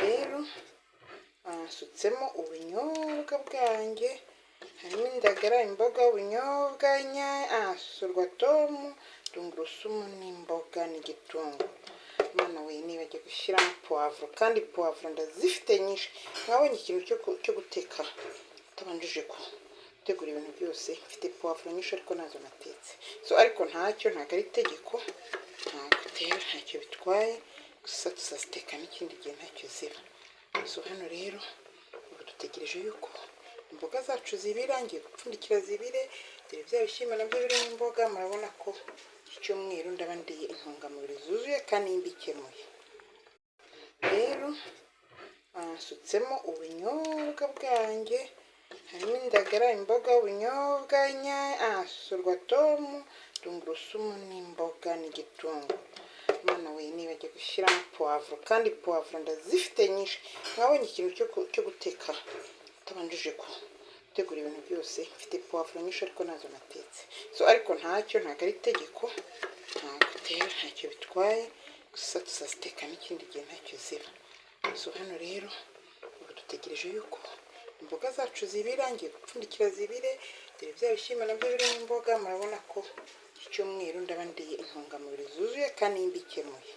rero nsutsemo ubunyobwa bwanjye, harimo indagara, imboga, ubunyobwa, inyanya, sorwatomu, tungurusumu n'imboga n'igitunguru. Mwana we nibagiwe gushyiramo puwavuro, kandi puwavuro ndazifite nyinshi. Mwabonye ikintu cyo guteka utabanjije gutegura ibintu byose. Mfite puwavuro nyinshi ariko nazo natetse, ariko ntacyo, ntabwo ari itegeko, ntabwo rero ntacyo bitwaye, gusa tuzaziteka n'ikindi gihe ntacyo ziba. Hano rero ubu dutegereje yuko imboga zacu zibira, ngiye gupfundikira zibire. Dore bya bishyimbo nabyo birimo imboga, murabona ko iki cyumweru ndaba ndiye intungamubiri zuzuye kandi mbikemuye. Rero nsutsemo ubunyobwa bwanjye, harimo indagara, imboga, ubunyobwa, inyanya, sorwatomu, tungurusumu n'imboga n'igitunguru. Mwana we nibagiwe gushyiramo puwavuro, kandi puwavuro ndazifite nyinshi. Mwabonye ikintu cyo guteka utabanjije gutegura ibintu byose. Mfite puwavuro nyinshi ariko nazo natetse, ariko ntacyo, ntabwo ari itegeko, ntabwo rero ntacyo bitwaye, gusa tuzaziteka n'ikindi gihe ntacyo ziba. Hano rero ubu dutegereje yuko imboga zacu zibira, ngiye gupfundikira zibire. Dore bya bishyimbo nabyo birimo imboga, murabona ko iki cyumweru ndaba ndiye intungamubiri zuzuye kandi mbikemuye.